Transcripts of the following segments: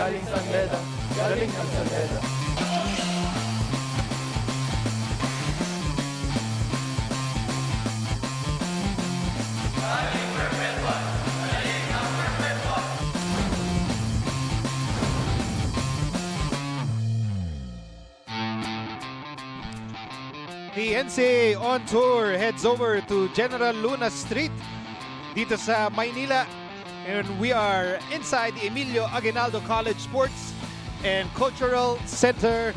galing San Beda, galing ng San Beda. The NCAA on tour heads over to General Luna Street dito sa Maynila, and we are inside the Emilio Aguinaldo College Sports and Cultural Center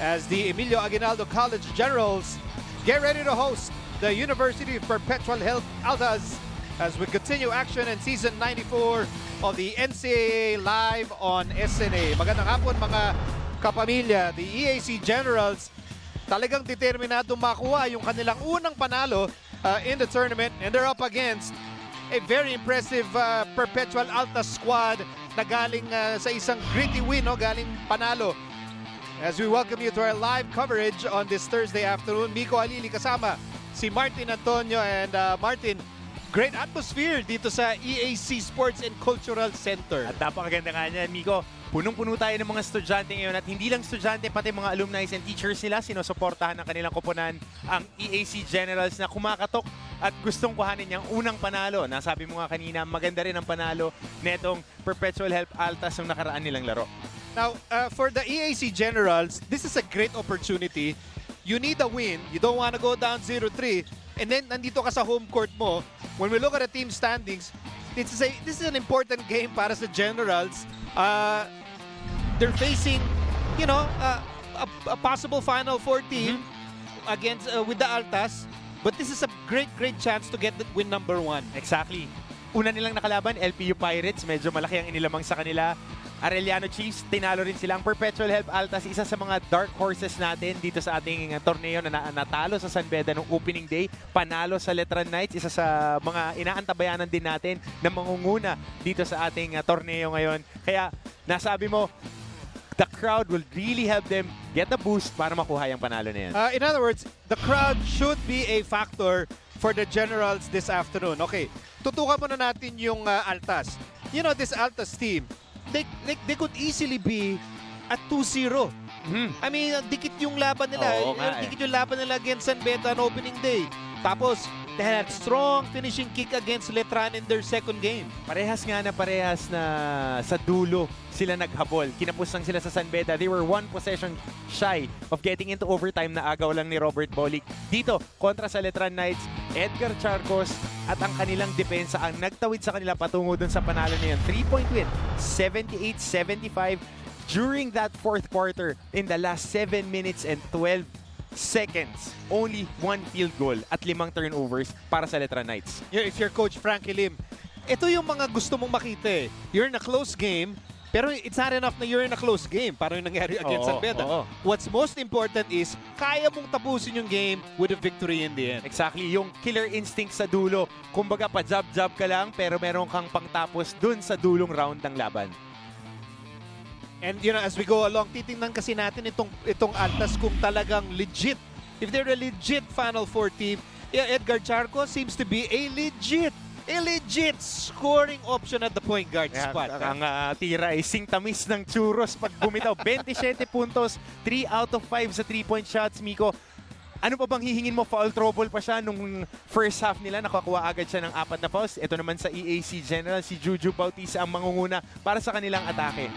as the Emilio Aguinaldo College Generals get ready to host the University of Perpetual Health Altas as we continue action in season 94 of the NCAA live on SNA. Magandang hapon mga kapamilya. The EAC Generals talagang determinado makuha yung kanilang unang panalo in the tournament, and they're up against a very impressive Perpetual Alta squad na galing sa isang gritty win, galing panalo. As we welcome you to our live coverage on this Thursday afternoon, Miko Alili kasama si Martin Antonio, and Martin, great atmosphere dito sa EAC Sports and Cultural Center. At napakaganda nga niyan, Miko. Punong-puno tayo ng mga estudyante ngayon, at hindi lang estudyante, pati mga alumni and teachers nila, sinusuportahan ng kanilang koponan ang EAC Generals na kumakatok at gustong kuhanin niyang unang panalo. Nasabi mo nga kanina, maganda rin ang panalo netong Perpetual Health Altas ng nakaraan nilang laro. Now, for the EAC Generals, this is a great opportunity. You need a win. You don't want to go down 0-3. And then, nandito ka sa home court mo. When we look at the team standings, this is an important game para sa Generals. They're facing, a possible Final Four team against with the Altas. But this is a great chance to get the win number 1. Exactly. Una nilang nakalaban, LPU Pirates. Medyo malaki ang inilamang sa kanila. Arellano Chiefs, tinalo rin silang Perpetual Health Altas, isa sa mga dark horses natin dito sa ating torneo na natalo sa San Beda nung opening day, panalo sa Letran Knights, isa sa mga inaantabayanan din natin na mangunguna dito sa ating torneo ngayon. Kaya nasabi mo, the crowd will really help them get a boost para makuha yung panalo na yan. In other words, the crowd should be a factor for the Generals this afternoon. Okay, tutukan muna natin yung Altas. You know, this Altas team, they could easily be at 2-0. I mean, dikit yung laban nila. Dikit yung laban nila against San Beda on opening day. Tapos, they had strong finishing kick against Letran in their second game. Parehas na sa dulo sila naghabol. Kinapos lang sila sa San Beda. They were one possession shy of getting into overtime na agaw lang ni Robert Bolick. Dito, kontra sa Letran Knights, Edgar Charcos at ang kanilang depensa ang nagtawid sa kanila patungo dun sa panalo na yun. 3-point win, 78-75 during that fourth quarter in the last 7 minutes and 12 seconds. Only 1 field goal at 5 turnovers para sa Letran Knights. If you're Coach Frankie Lim, ito yung mga gusto mong makita eh. You're in a close game, pero it's not enough na you're in a close game. Parang yung nangyari against San Beda. What's most important is, kaya mong tapusin yung game with a victory in the end. Exactly. Yung killer instinct sa dulo. Kumbaga pa jab-jab ka lang, pero meron kang pangtapos dun sa dulong round ng laban. And as we go along, titingnan kasi natin itong Altas kung talagang legit. If they're a legit Final Four team, Edgar Charco seems to be a legit scoring option at the point guard spot. Ang tira ay singtamis ng churros pag bumitaw. 27 puntos, 3 out of 5 sa 3-point shots, Miko. Ano pa bang hihingin mo? Foul trouble pa siya nung first half nila. Nakakuha agad siya ng 4 na fouls. Ito naman sa EAC General, si Juju Bautista ang mangunguna para sa kanilang atake.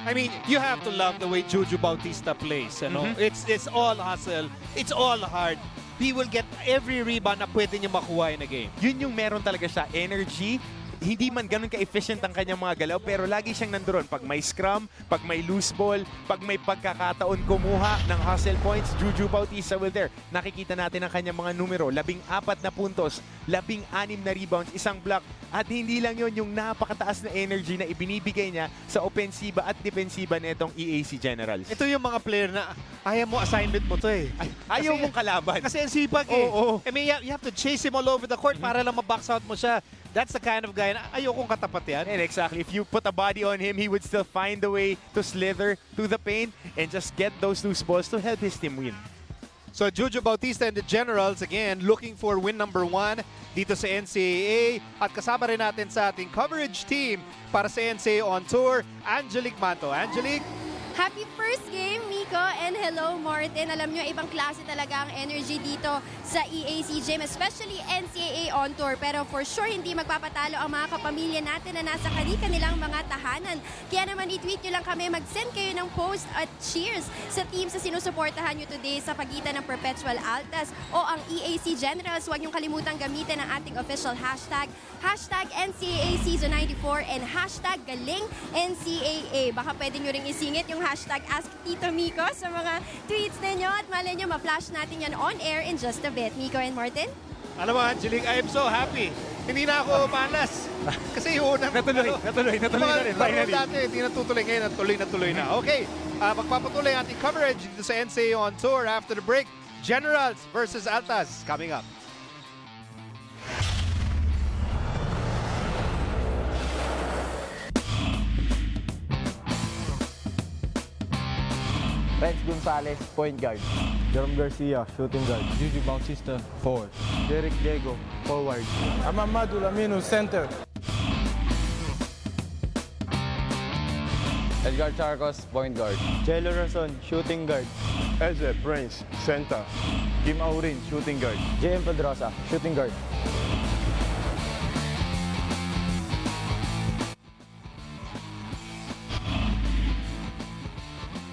I mean, you have to love the way Juju Bautista plays. It's all hustle. It's all hard. He will get every rebound na pwede niya makuha in a game. Yun yung meron talaga siya. Energy. Hindi man ganun ka-efficient ang kanyang mga galaw, pero lagi siyang nandoon. Pag may scrum, pag may loose ball, pag may pagkakataon kumuha ng hustle points, Juju Bautista will there. Nakikita natin ang kanyang mga numero. 14 na puntos, 16 na rebounds, 1 block. At hindi lang yun, yung napakataas na energy na ibinibigay niya sa opensiba at defensiba nitong EAC Generals. Ito yung mga player na ayaw mo, assignment mo to eh. Ayaw mong kalaban. Kasi ang sipag eh. I mean, you have to chase him all over the court para lang ma-box out mo siya. That's the kind of guy na ayokong katapat yan. And exactly. If you put a body on him, he would still find a way to slither to the paint and just get those loose balls to help his team win. So Jojo Bautista and the Generals, again, looking for win number 1 dito sa NCAA. At kasama rin natin sa ating coverage team para sa NCAA on Tour, Angelique Manto. Angelique? Happy first game, Miko, and hello, Martin. Alam nyo, ibang klase talaga ang energy dito sa EAC Gym, especially NCAA on Tour. Pero for sure, hindi magpapatalo ang mga kapamilya natin na nasa kanilang mga tahanan. Kaya naman, i-tweet nyo lang kami, mag-send kayo ng post at cheers sa team sa sinusuportahan nyo today sa pagitan ng Perpetual Altas o ang EAC Generals. Huwag nyong kalimutang gamitin ang ating official hashtag, hashtag NCAA Season 94 and hashtag Galing NCAA. Baka pwede nyo ring isingit yung hashtag Ask Tito Miko sa mga tweets ninyo at malay nyo, ma-flash natin yan on air in just a bit. Miko and Martin? Alam mo, Angelique, I am so happy. Hindi na ako malas. Kasi yung unang... Natuloy na rin. Finally. Dati, hindi natutuloy ngayon. Tuloy na. Okay, magpapatuloy ang ating coverage dito sa NCAA on Tour after the break. Generals versus Altas coming up. Renz Gonzalez, point guard. Jerome Garcia, shooting guard. Juju Bautista, forward. Derek Diego, forward. Amadou Lamino, center. Edgar Charcos, point guard. Jello Razon, shooting guard. Eze Prince, center. Kim Aurin, shooting guard. JM Pedrosa, shooting guard.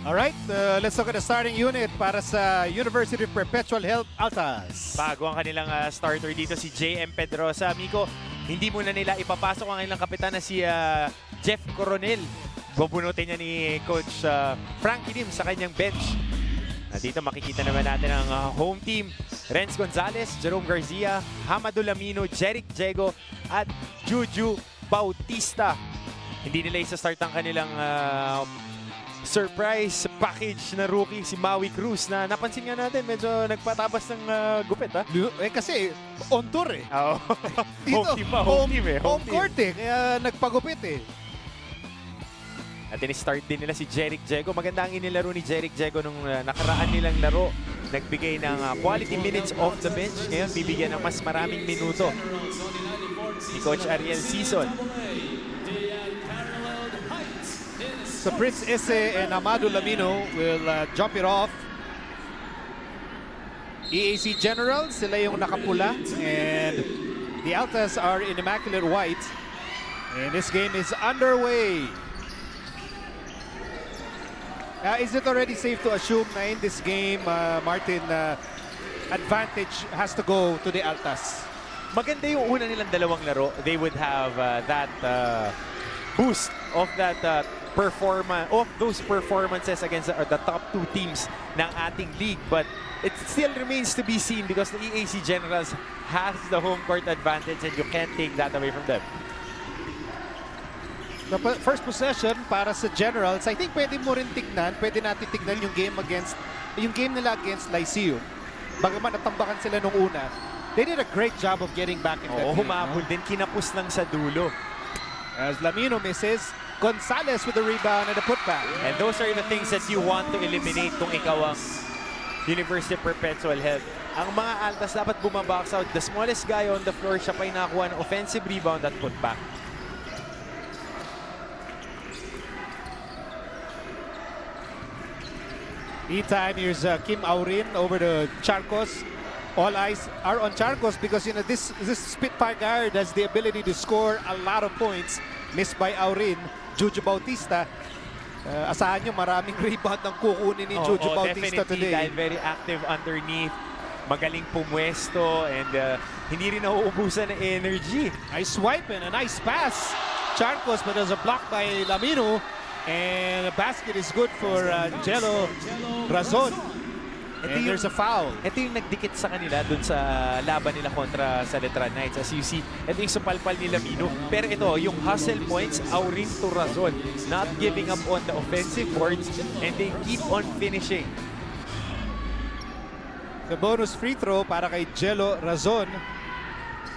All right, let's look at the starting unit para sa University of Perpetual Health Altas. Bago ang kanilang starter dito, si JM Pedrosa. Miko, hindi muna nila ipapasok ang kanilang kapitan na si Jeff Coronel. Bubunutin niya ni Coach Frankie Lim sa kanyang bench. Dito makikita naman natin ang home team. Renz Gonzalez, Jerome Garcia, Amadou Lamino, Jeric Diego, at Juju Bautista. Hindi nila isa-start ang kanilang surprise package na rookie, si Maui Cruz, na napansin nga natin, medyo nagpatabas ng gupit, ha? Kasi on tour eh. Oo. Dito, Home team pa, home team eh. Home court eh, kaya nagpagupit eh. At in-start din nila si Jeric Diego. Maganda ang inilaro ni Jeric Diego nung nakaraan nilang laro. Nagbigay ng quality minutes off the bench. Ngayon, bibigyan ng mas maraming minuto si Coach Ariel Sison. So Prince Ese and Amadou Lamino will jump it off. EAC Generals, sila yung nakapula. And the Altas are in immaculate white. And this game is underway. Is it already safe to assume na in this game, Martin, advantage has to go to the Altas? Maganda yung una nilang dalawang laro. They would have that boost of that those performances against the top two teams ng ating league. But it still remains to be seen because the EAC Generals has the home court advantage and you can't take that away from them. The first possession para sa Generals, I think pwede mo rin tignan, pwede natin tignan yung game nila against Lyceum. Bagaman natambakan sila nung una, they did a great job of getting back in that game. Humabol din, kinapos lang sa dulo. As Lamino misses, Gonzalez with the rebound and the putback. And those are the things that you want to eliminate kung ikaw ang University of Perpetual Health. Ang mga Altas dapat bumabox out. The smallest guy on the floor, siya pa yung nakakuha ng offensive rebound at putback. Meantime, here's Kim Aurin over to Charcos. All eyes are on Charcos because this Spitfire guard has the ability to score a lot of points. Missed by Aurin. Juju Bautista. Asahan nyo maraming rebound ang kukunin ni Juju Bautista today. Dahil very active underneath. Magaling pumwesto and hindi rin nauubusan ng energy. Nice swipe and a nice pass. Charcos, but there's a block by Lamino. And the basket is good for Jello Razon. And there's a foul. Ito yung nagdikit sa kanila dun sa laban nila kontra sa Letran Knights. As you see, ito yung supalpal ni Lamino. Pero ito, yung hustle points, Aurin to Razon. Not giving up on the offensive boards and they keep on finishing. The bonus free throw para kay Jello Razon,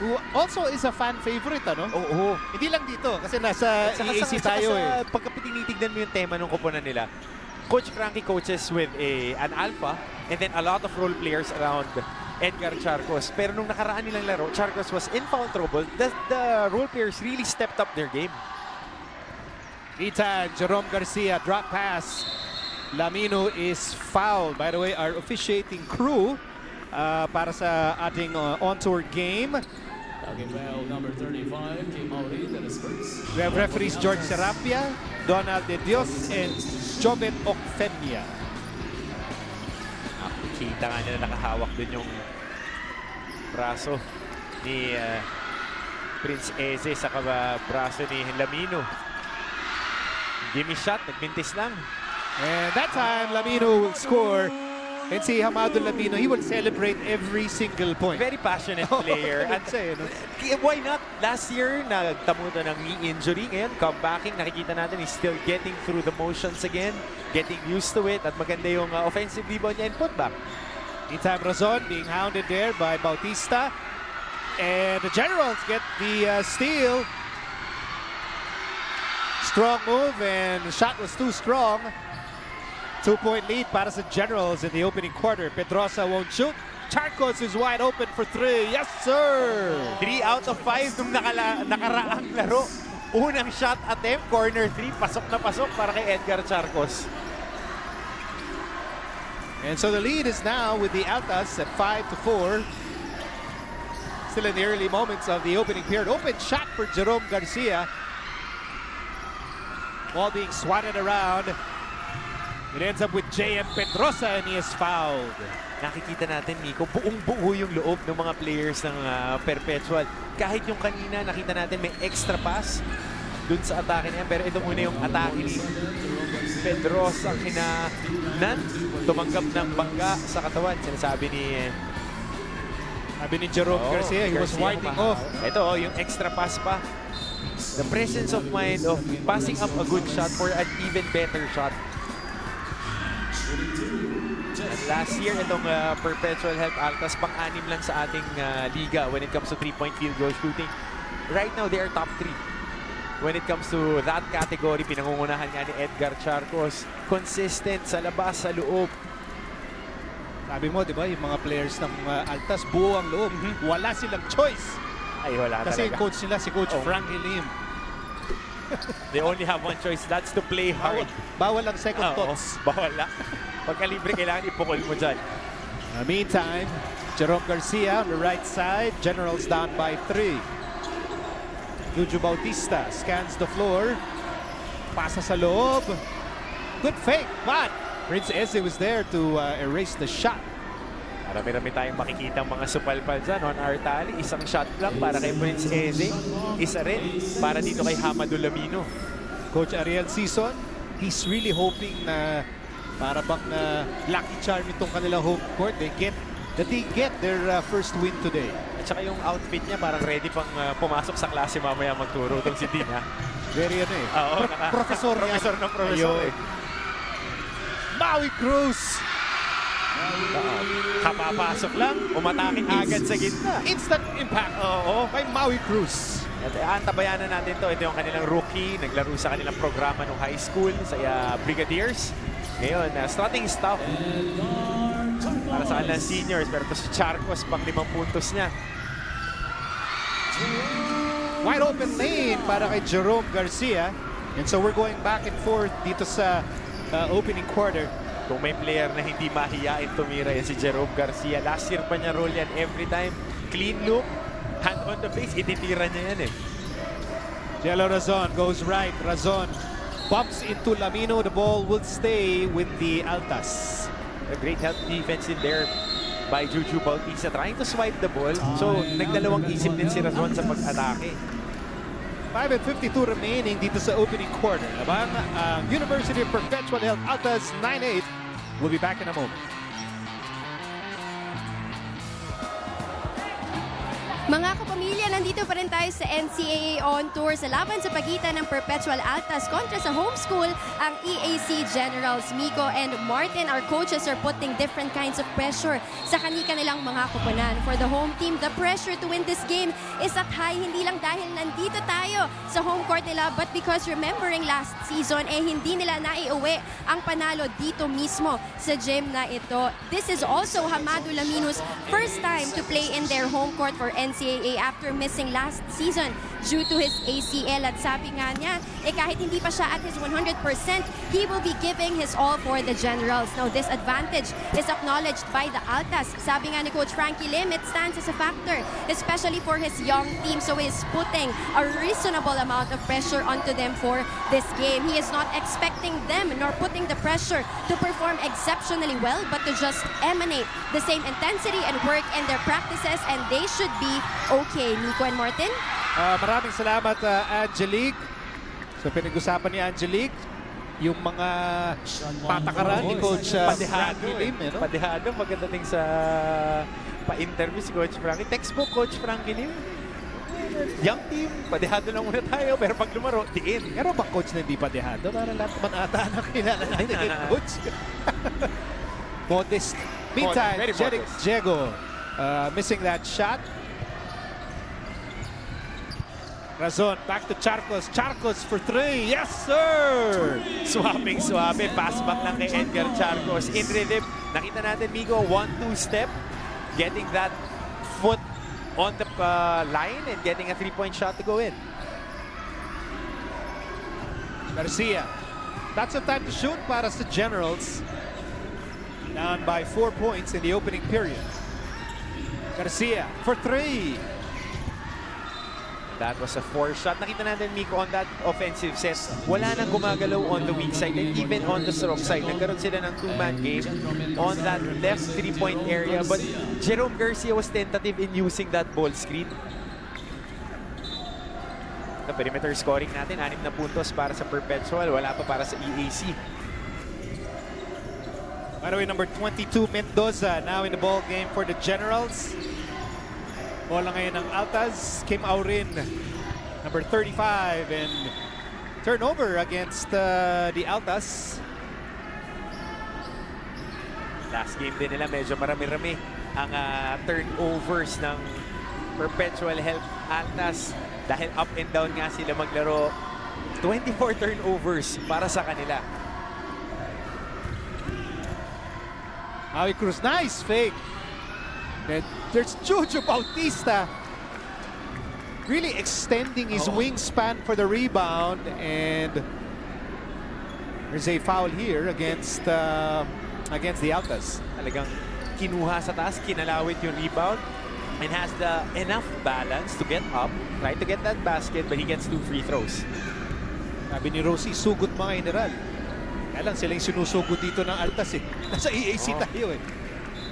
who also is a fan favorite, ano? Oo. Hindi lang dito, kasi nasa EAC tayo eh. Pagka tinitignan mo yung tema ng koponan nila, Coach Frankie coaches with an alpha and then a lot of role players around Edgar Charcos. Pero nung nakaraan nilang laro, Charcos was in foul trouble. The role players really stepped up their game. Meantime, Jerome Garcia, drop pass. Lamino is fouled. By the way, our officiating crew para sa ating on-tour game. Number 35, Kim Auri, that is first. We have referees George Serapia, Donald De Dios, and Jobet Ocfemia. Kita nga nila nakahawak dun yung braso ni Prince Eze sa braso ni Lamino. Gimme shot, nagmintis lang. And that time, Lamino will score. And see Hamado Lamino, he will celebrate every single point. Very passionate player. At say, no? Why not? Last year, nagtamo na ng knee injury. Ngayon, comebacking, nakikita natin, he's still getting through the motions again, getting used to it, at maganda yung offensive rebound niya and putback. Meantime, Razon being hounded there by Bautista. And the Generals get the steal. Strong move, and the shot was too strong. 2-point lead para sa Generals in the opening quarter. Pedrosa won't shoot. Charcos is wide open for 3. Yes, sir! 3 out of 5 nung nakaraang laro. Unang shot attempt, corner 3. Pasok na pasok para kay Edgar Charcos. And so the lead is now with the Altas at 5-4. Still in the early moments of the opening period. Open shot for Jerome Garcia. Ball being swatted around. It ends up with J.M. Pedrosa and he is fouled. Nakikita natin, Nico, buong-buo yung loob ng mga players ng Perpetual. Kahit yung kanina, nakita natin may extra pass dun sa atake niya. Pero ito muna yung atake ni Pedrosa kinanan. Tumanggap ng bangga sa katawan. Sinasabi ni Jerome Garcia, he was winding off. Ito, yung extra pass pa. The presence of mind of passing up a good shot for an even better shot. And last year, itong Perpetual helped Altas pang-anim lang sa ating liga when it comes to 3-point field goal shooting. Right now, they are top 3. When it comes to that category, pinangungunahan nga ni Edgar Charcos. Consistent sa labas, sa loob. Sabi mo, di ba, yung mga players ng Altas, buo ang loob. Wala silang choice. Ay, wala Kasi talaga. yung coach nila, si Coach Frank Lim. They only have one choice. That's to play hard. Bawal ang second Oo, thoughts. bawal lang. Pagka libre, kailangan ipukol mo dyan. Meantime, Jerome Garcia on the right side. Generals down by 3. Juju Bautista scans the floor. Pasa sa loob. Good fake, but Prince Eze was there to erase the shot. Marami-rami tayong makikita mga supalpal dyan on our tally. Isang shot lang para kay Prince Eze. Isa rin para dito kay Hamado Lamino. Coach Ariel Sison, he's really hoping na para bang lucky charm itong kanilang home court. They get their first win today. At saka yung outfit niya parang ready pang pumasok sa klase mamaya magturo itong si Dina. Very ano eh. Oo, Professor yan. professor ng professor eh. Maui Cruz. Kapapasok lang, umatake agad sa gitna. Instant impact. Oo. By Maui Cruz. At antabayanan natin to. Ito yung kanilang rookie. Naglaro sa kanilang programa nung high school sa Brigadiers. Ngayon, starting staff para sa kanilang seniors. Pero ito si Charcos, pang 5 puntos niya. Wide open lane para kay Jerome Garcia. And so we're going back and forth dito sa opening quarter. Kung may player na hindi mahiyain tumira yan si Jerome Garcia. Last year pa niya role yan every time. Clean look, hand on the face, ititira niya yan eh. Jello Razon goes right. Razon bumps into Lamino. The ball will stay with the Altas. A great help defense in there by Juju Bautista trying to swipe the ball. So, nagdalawang isip din si Razon sa pag-atake. 5:52 remaining dito sa opening quarter. Labang University of Perpetual held Altas 9-8. We'll be back in a moment. Mga kapamilya, nandito pa rin tayo sa NCAA On Tour sa laban sa pagitan ng Perpetual Altas kontra sa homeschool, ang EAC Generals. Miko and Martin, our coaches, are putting different kinds of pressure sa kanilang mga koponan. For the home team, the pressure to win this game is up high, hindi lang dahil nandito tayo sa home court nila, but because remembering last season, hindi nila naiuwi ang panalo dito mismo sa gym na ito. This is also Hamadu Lamino's first time to play in their home court for NCAA after missing last season due to his ACL. At sabi nga niya, kahit hindi pa siya at his 100%, he will be giving his all for the Generals. Now, this advantage is acknowledged by the Altas. Sabi nga ni Coach Frankie Lim, it stands as a factor, especially for his young team. So he's putting a reasonable amount of pressure onto them for this game. He is not expecting them nor putting the pressure to perform exceptionally well, but to just emanate the same intensity and work in their practices, and they should be okay. Nico and Martin? Maraming salamat, Angelique. So pinag-usapan ni Angelique yung mga patakaran ni Coach Frankie Lim. Padihado pagdating sa pa-interview si Coach Frankie. Textbook Coach Frankie Lim. Young team, padihado lang muna tayo, pero pag lumaro, diin. Pero ba coach na hindi padihado? Para lahat man ata na kilala natin yung coach. Modest. Meantime, Very Jeric modest. Diego missing that shot. Razon, back to Charcos. Charcos for three. Yes, sir! Swapping. Pass back lang kay Edgar Charcos. In rhythm, nakita natin, Migo, 1-2 step. Getting that foot on the line and getting a three-point shot to go in. Garcia. That's the time to shoot para sa Generals. Down by 4 points in the opening period. Garcia for three. That was a 4 shot. Nakita natin, Miko, on that offensive set, wala nang gumagalaw on the weak side and even on the strong side. Nagkaroon sila ng two-man game on that left three-point area. But Jerome Garcia was tentative in using that ball screen. The perimeter scoring natin, 6 na puntos para sa Perpetual. Wala pa para sa EAC. By the way, number 22, Mendoza, now in the ball game for the Generals. Bola ngayon ng Altas. Kim Aurin, number 35, and turnover against the Altas. Last game din nila, medyo marami-rami ang turnovers ng Perpetual Health Altas. Dahil up and down nga sila maglaro. 24 turnovers para sa kanila. Javi Cruz, nice fake. And there's Jojo Bautista really extending his wingspan for the rebound, and there's a foul here against the Altas. Talagang kinuha sa taas, kinalawit yung rebound, and has the enough balance to get up, try to get that basket, but he gets 2 free throws. Sabi ni Rosie, sugot mga general. Kaya lang sila yung sinusugod dito ng Altas eh. Nasa EAC tayo eh.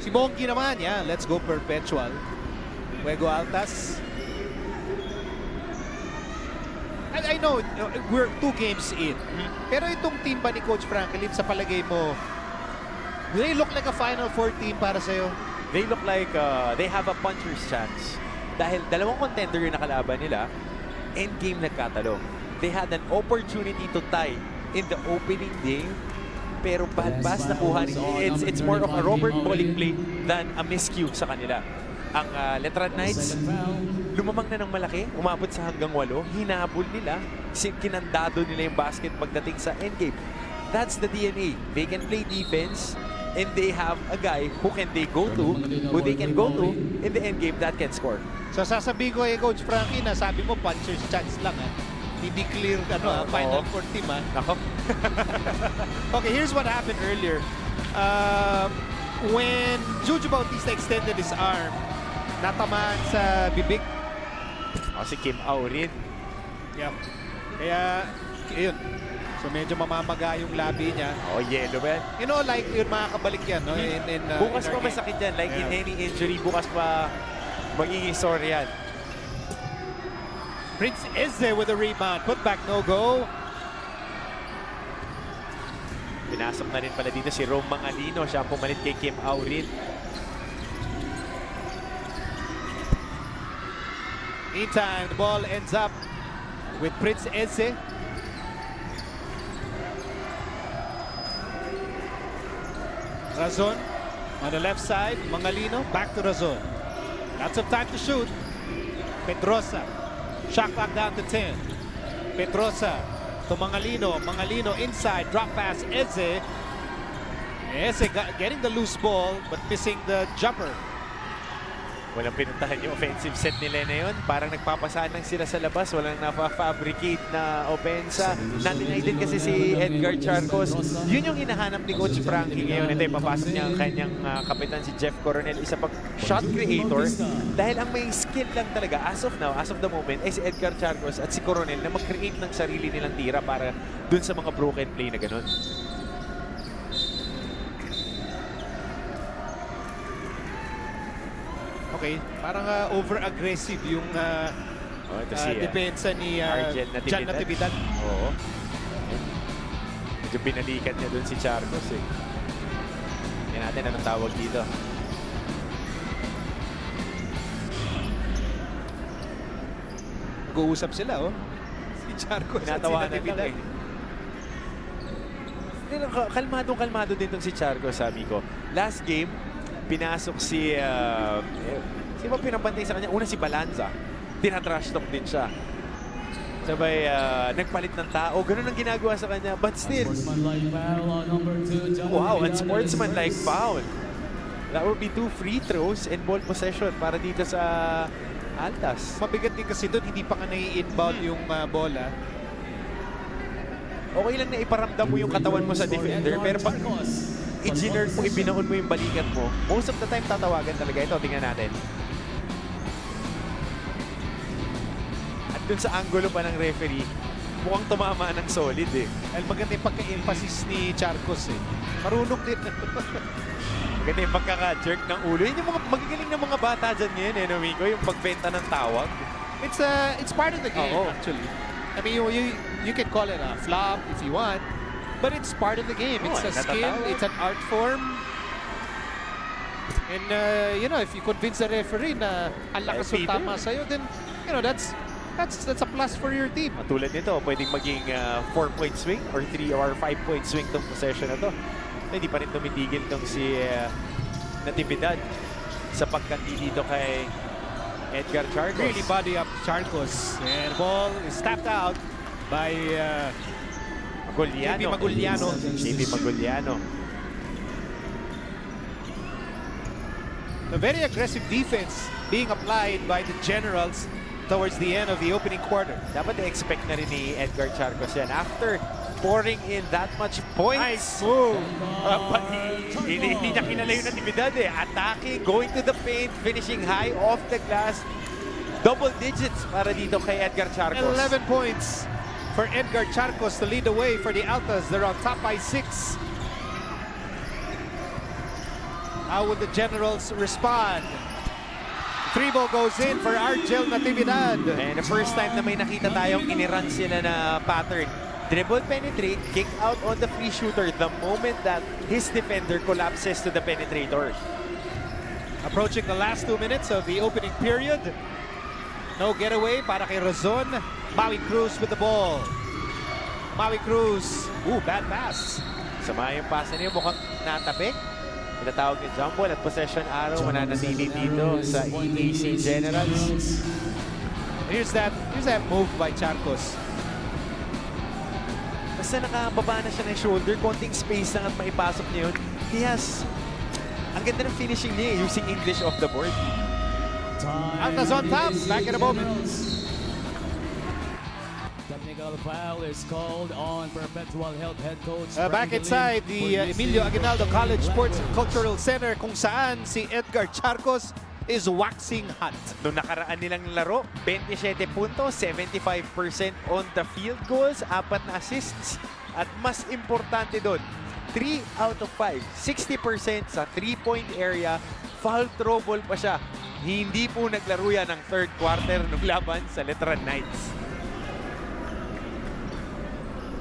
Si Bongi naman, yeah, let's go Perpetual. Luego Altas. And I know, we're 2 games in. Pero itong team ba ni Coach Frankie Lim, sa palagay mo, do they look like a Final Four team para sa'yo? They look like they have a puncher's chance. Dahil dalawang contender yung nakalaban nila, endgame nagkatalo. They had an opportunity to tie in the opening game, pero balbas nakuha ni it's more of a Robert Bolick play than a miscue sa kanila. Ang Letran Knights, lumamang na ng malaki, umabot sa hanggang 8, hinabol nila, kinandado nila yung basket pagdating sa endgame. That's the DNA. They can play defense, and they have a guy who they can go to in the endgame that can score. So sasabihin ko kay Coach Frankie na sabi mo puncher's chance lang hindi clear Final Four team Nako. Okay, here's what happened earlier. When Jojo Bautista extended his arm, natamaan sa bibig. Si Kim Aurin. Yep. Kaya, yun. So medyo mamamaga yung labi niya. Yellow man. You know, like yun, makakabalik yan. No? Bukas pa masakit yan. Like in any injury, bukas pa magiging story yan. Prince Eze with a rebound. Put back, no go. Pinasok na rin pala dito si Rome Mangalino. Siya ang pumalit kay Kim Aurin. Meantime, the ball ends up with Prince Eze. Razon on the left side. Mangalino back to Razon. Lots of time to shoot. Pedrosa. Shot clock down to 10. Pedrosa to Mangalino. Mangalino inside. Drop pass. Eze. Eze getting the loose ball but missing the jumper. Walang pinuntahan yung offensive set nila na yun. Parang nagpapasaan lang sila sa labas. Walang nafa-fabricate na opensa. Nandinited kasi si Edgar Charcos. Yun yung hinahanap ni Coach Frankie ngayon. Ito yung papasok niya ang kanyang kapitan si Jeff Coronel. Isa pang shot creator. Dahil ang may skill lang talaga as of now, as of the moment, ay si Edgar Charcos at si Coronel na mag-create ng sarili nilang tira para dun sa mga broken play na ganun. Okay, parang over-aggressive yung depensa ni Jan Natividad. Oo. Medyo binalikan niya dun si Charcos eh. Yan natin anong tawag dito. Nag-uusap sila, oh. Si Charcos at si Natividad. Kalmado din tong si Charcos, sabi ko. Last game, pinasok si sino ba pinapantay sa kanya? Una si Balanza. Tinatrash talk din siya. Sabay nagpalit ng tao. Ganun ang ginagawa sa kanya. But still, Sportsmanlike foul on number 2. wow, and sportsmanlike foul. That would be 2 free throws and ball possession para dito sa Altas. Mabigat din kasi doon, hindi pa nga nai-inbound yung bola. Okay lang na iparamdam mo yung katawan mo sa defender, pero pag i-generate mo, ibinaon mo yung balikat mo, most of the time tatawagan talaga ito. Tingnan natin. At dun sa angulo pa ng referee, mukhang tumama ng solid eh. Dahil maganda yung pagka-emphasis ni Charcos eh. Marunong din. Maganda yung pagkaka-jerk ng ulo. Yun yung mga magagaling ng mga bata dyan ngayon eh, no, Miko? Yung pagbenta ng tawag. It's part of the game, actually. I mean, you can call it a flop if you want, but it's part of the game. It's a skill. It's an art form. And, you know, if you convince the referee na ang lakas ng tama sa'yo, then, you know, that's a plus for your team. Tulad nito, pwedeng maging 4-point swing or 3 or 5-point swing tong possession na to. Hindi pa rin tumitigil tong si Natividad sa pagkanti dito kay Edgar Charcos. Really body up Charcos. And the ball is tapped out by Maguliano. JP Maguliano. A very aggressive defense being applied by the Generals towards the end of the opening quarter. Dapat i-expect na rin ni Edgar Charcos yan. After pouring in that much points. Nice move. Hindi niya kinala yung Natividad eh. Attacking, going to the paint, finishing high off the glass. Double digits para dito kay Edgar Charcos. 11 points for Edgar Charcos to lead the way for the Altas. They're on top by 6. How would the Generals respond? 3 ball goes in for Argel Natividad. And the first time na may nakita tayong inirun sila na pattern. Dribble penetrate, kick out on the free shooter the moment that his defender collapses to the penetrator. Approaching the last 2 minutes of the opening period. No getaway para kay Razon. Maui Cruz with the ball. Maui Cruz. Ooh, bad pass. Sama yung pass niya, mukhang natabik. Tinatawag ni jump ball at possession arrow mananatili dito sa EAC Generals. Here's that move by Charcos. Basta nakababa na siya ng shoulder, konting space lang at maipasok niya yun. He has, ang ganda ng finishing niya using English off the board. Altas on top, back in a moment. Technical foul is called on Perpetual Health head coach. Back inside the Emilio Aguinaldo College Sports and Cultural Center kung saan si Edgar Charcos is waxing hot. Noong nakaraan nilang laro, 27 puntos, 75% on the field goals, 4 na assists, at mas importante doon, 3 out of 5, 60% sa 3-point area, foul trouble pa siya. Hindi po naglaro yan ng third quarter ng laban sa Letran Knights.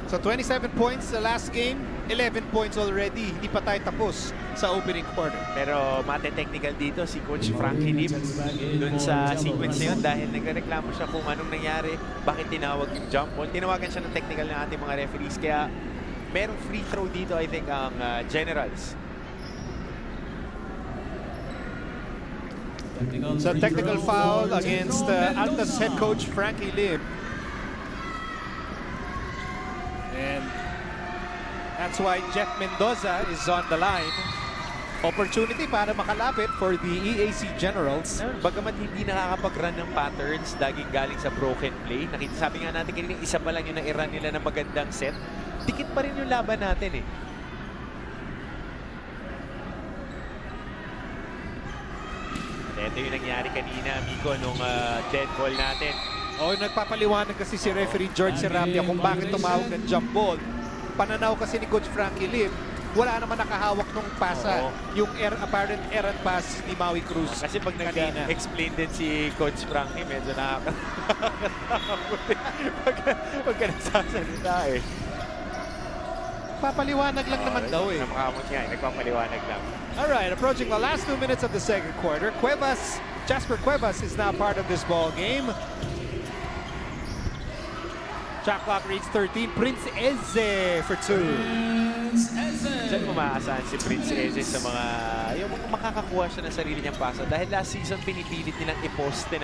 So 27 points the last game, 11 points already. Hindi pa tayo tapos sa opening quarter. Pero mate-technical dito si Coach Frankie Lim dun sa sequence na yun dahil nagreklamo siya kung anong nangyari, bakit tinawag yung jump ball. Tinawagan siya ng technical ng ating mga referees kaya merong free throw dito I think ang Generals. So technical foul against Alta's head coach Frankie Lim. And that's why Jeff Mendoza is on the line. Opportunity para makalapit for the EAC Generals. Bagamat hindi nakakapag-run ng patterns, laging galing sa broken play. Sabi nga natin kanina, isa pa lang yung na-run nila ng magandang set. Dikit pa rin yung laban natin eh. Ito yung nangyari kanina, Miko, nung dead ball natin. Nagpapaliwanag kasi si referee George Serapia kung bakit tumawag ng jump ball. Pananaw kasi ni Coach Frankie Lim, wala naman nakahawak nung pasa. Oo. Yung apparent errant pass ni Maui Cruz. Kasi pag kanina. nag-explain din si Coach Frankie, medyo nakakatakot pagka nagsasalita eh. Papaliwanag lang naman daw eh. Namakamot nga, nagpapaliwanag lang. Alright, approaching the last 2 minutes of the second quarter. Jasper Cuevas is now part of this ball game. Shot clock reads 13. Prince Eze for 2. Diyan mo maaasahan si Prince Eze sa yung makakakuha siya ng sarili niyang pasa. Dahil last season pinipilit nilang iposte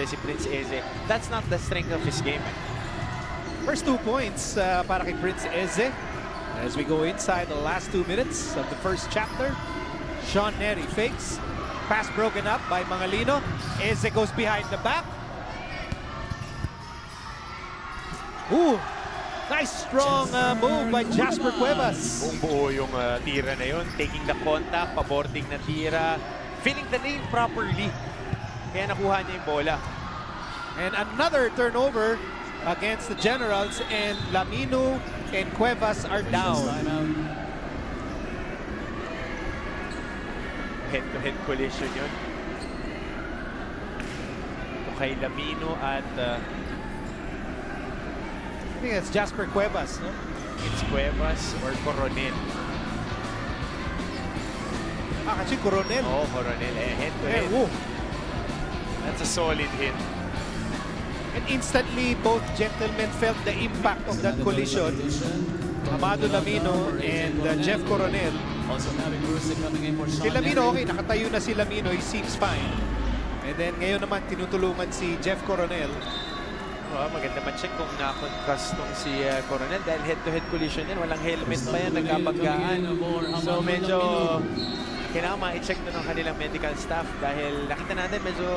si Prince Eze. That's not the strength of his game. First 2 points para kay Prince Eze. As we go inside the last 2 minutes of the first chapter. Sean Neri fakes. Pass broken up by Mangalino. Eze goes behind the back. Ooh, nice strong move by Jasper Cuevas. Buo yung tira na yun. Taking the contact, paboarding na tira. Filling the lane properly. Kaya nakuha niya yung bola. And another turnover against the Generals, and Lamino and Cuevas are down. Head-to-head collision yun. Ito kay Lamino at I think it's Jasper Cuevas, no? it's Cuevas or Coronel. Kasi Coronel. Oo, Coronel. Head-to-head. Woo. That's a solid hit. And instantly, both gentlemen felt the impact of that collision. Amado Lamino and Jeff Coronel. Si Lamino, okay, nakatayo na si Lamino. He seems fine. And then ngayon naman, tinutulungan si Jeff Coronel. Maganda man check kung na-concuss tong si Coronel dahil head-to-head collision yan. Walang helmet pa yan, nagkabaggaan. So medyo kailangan ma-check na ng kanilang medical staff dahil nakita natin medyo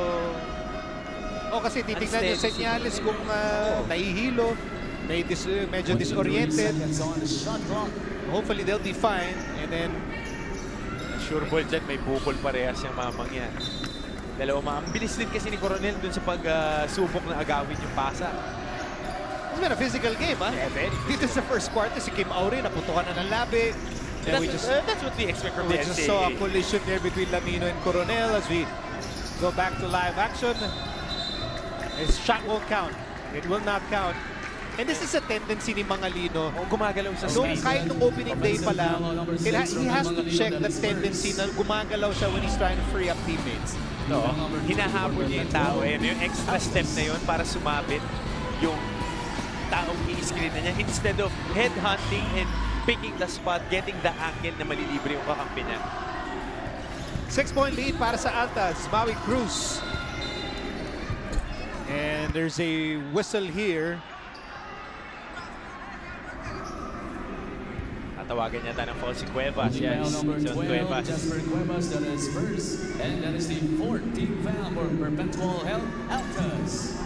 kasi titignan yung senyales kung nahihilo, medyo disoriented. Hopefully they'll be fine. And then sure ball dyan, may bukol parehas yung mamang yan. Ang bilis din kasi ni Coronel dun sa pag-subok na agawin yung pasa. It's been a physical game, ha? Yeah, very Dito sa first quarter, si Kim Auri, naputukan na ng labi. That's what we expect from the NCAA. We just saw a collision there between Lamino and Coronel as we go back to live action. His shot won't count. It will not count. And this is a tendency ni Mangalino. Gumagalaw sa screen. Kahit nung opening day pa lang, he has to check that tendency na gumagalaw siya when he's trying to free up teammates. No, hinahabol niya yung tao. Yung extra step na yun para sumabit yung taong i-screen na niya. Instead of headhunting and picking the spot, getting the angle na malilibre yung kakampi niya. 6-point lead para sa Altas. Maui Cruz. And there's a whistle here. Tawagan niya ng foul si Cuevas. Yes, Number John 12, Cuevas. Jasper Cuevas, that is first. And that is the 14th foul for Perpetual Health Altas.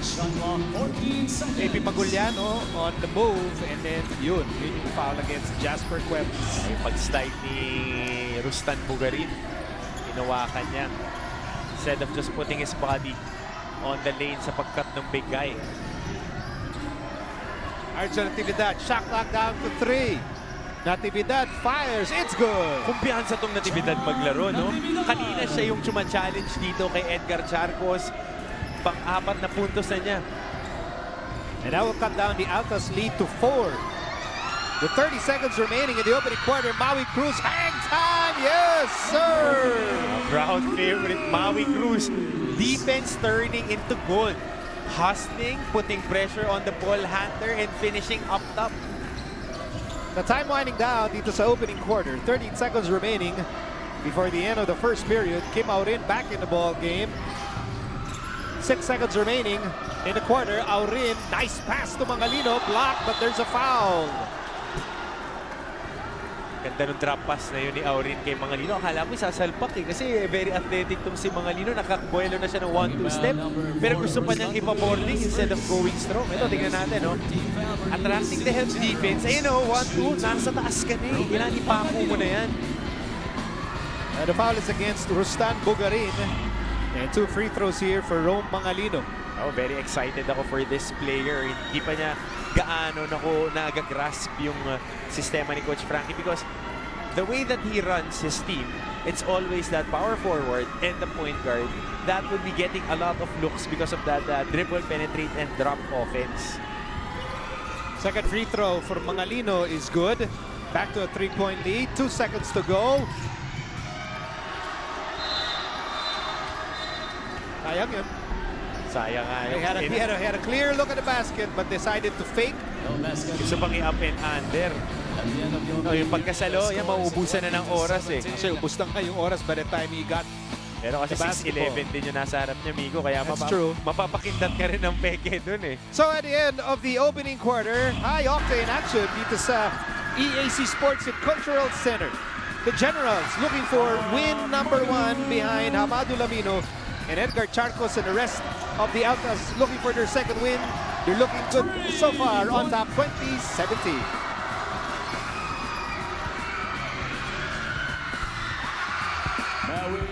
Shot clock, 14 seconds. AP Maguliano on the move. And then yun yung foul against Jasper Cuevas. Yung pag-slide ni Rustan Bugarin, inawakan niya. Instead of just putting his body on the lane sa pagkat ng big guy. Archer Natividad, shot clock down to 3. Natividad fires, it's good! Kumpiyansa tong Natividad maglaro, no? Kanina siya yung challenge dito kay Edgar Charcos. Pang-4 na puntos na niya. And that will cut down the Alta's lead to 4. With 30 seconds remaining in the opening quarter, Maui Cruz hang time! Yes, sir! Crowd favorite, Maui Cruz. Defense turning into gold. Hustling, putting pressure on the ball handler, and finishing up top. The time winding down dito sa opening quarter. 13 seconds remaining before the end of the first period. Kim Aurin back in the ball game. 6 seconds remaining in the quarter. Aurin, nice pass to Mangalino. Blocked, but there's a foul. Ganda ng drop pass na yun ni Aurin kay Mangalino. Akala mo sasalpak kasi very athletic tong si Mangalino. Nakakbuelo na siya ng 1-2 step. Pero gusto pa niyang ipa-boarding instead of going strong. Ito, tingnan natin, no? Attracting the help defense. Ayun, no? 1-2. Nasa taas ka na eh. Kailangan ipako mo na yan. The foul is against Rustan Bugarin. And 2 free throws here for Rome Mangalino. Oh, very excited ako for this player. Hindi pa niya gaano nagagrasp yung sistema ni Coach Frankie because the way that he runs his team, it's always that power forward and the point guard that will be getting a lot of looks because of that dribble, penetrate, and drop offense. Second free throw for Mangalino is good. Back to a 3-point lead. 2 seconds to go. Sayang yun. Sayang nga. He had a clear look at the basket but decided to fake. No basket. Gusto pang i-up and under. At the end of the No, yung pagkasalo, yan, mauubusan na ng oras eh. Kasi ubus na nga yung oras by the time he got. Pero kasi The basketball. 6'11 din yung nasa harap niya, Migo. Kaya That's true. mapapakindat ka rin ng peke dun eh. So at the end of the opening quarter, high octane action dito sa EAC Sports and Cultural Center. The Generals looking for win number 1 behind Hamadu Lamino and Edgar Charcos, and the rest of the Altas looking for their second win. They're looking good so far on top 2017. Maui